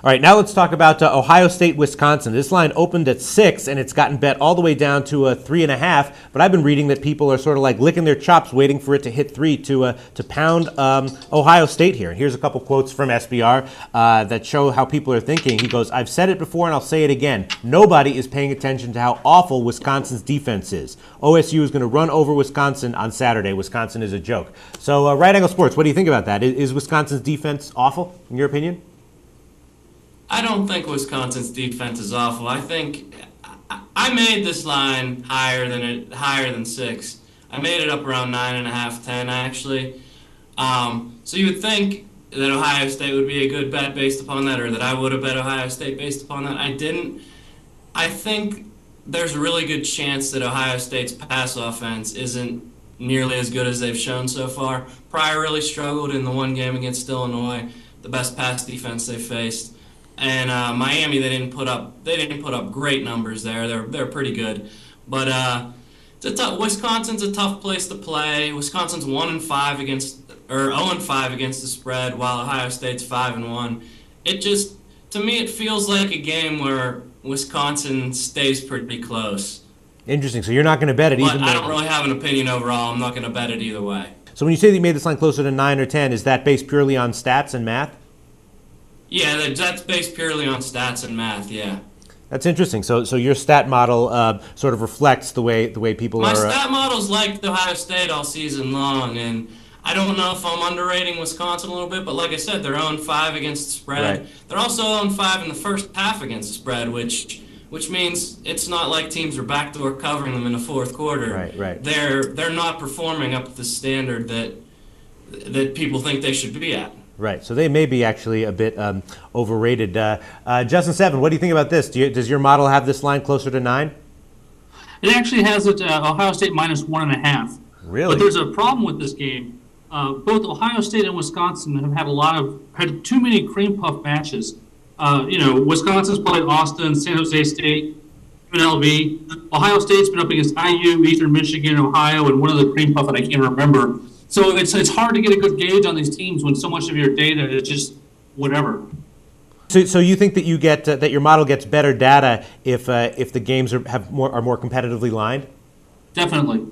All right, now let's talk about Ohio State, Wisconsin. This line opened at 6, and it's gotten bet all the way down to 3.5. But I've been reading that people are sort of like licking their chops, waiting for it to hit 3 to pound Ohio State here. And here's a couple quotes from SBR that show how people are thinking. He goes, "I've said it before, and I'll say it again. Nobody is paying attention to how awful Wisconsin's defense is. OSU is going to run over Wisconsin on Saturday. Wisconsin is a joke." So, Right Angle Sports, what do you think about that? Is Wisconsin's defense awful, in your opinion? I don't think Wisconsin's defense is awful. I think I made this line higher than 6. I made it up around 9.5, 10 actually. So you would think that Ohio State would be a good bet based upon that, or that I would have bet Ohio State based upon that. I didn't. I think there's a really good chance that Ohio State's pass offense isn't nearly as good as they've shown so far. Pryor really struggled in the one game against Illinois, the best pass defense they faced. And Miami, they didn't put up great numbers there. They're pretty good, but Wisconsin's a tough place to play. Wisconsin's 1-5 against, or 0-5 against the spread, while Ohio State's 5-1. To me, it feels like a game where Wisconsin stays pretty close. Interesting. So you're not going to bet it, but even though I don't really have an opinion overall. I'm not going to bet it either way. So when you say that you made this line closer to 9 or 10, is that based purely on stats and math? Yeah, that's based purely on stats and math, yeah. That's interesting. So your stat model sort of reflects the way people My are. My stat model's like Ohio State all season long, and I don't know if I'm underrating Wisconsin a little bit, but like I said, they're 0-5 against the spread. Right. They're also 0-5 in the first half against the spread, which means it's not like teams are backdoor covering them in the fourth quarter. Right. They're not performing up to the standard that people think they should be at. Right, so they may be actually a bit overrated. Justin Seven, what do you think about this? Does your model have this line closer to 9? It actually has it Ohio State minus 1.5. Really? But there's a problem with this game. Both Ohio State and Wisconsin have had too many cream puff matches. Wisconsin's played Austin, San Jose State, UNLV. Ohio State's been up against IU, Eastern Michigan, Ohio, and one of the cream puff that I can't remember. So it's hard to get a good gauge on these teams when so much of your data is just whatever. So you think that you get that your model gets better data if the games are more competitively lined? Definitely.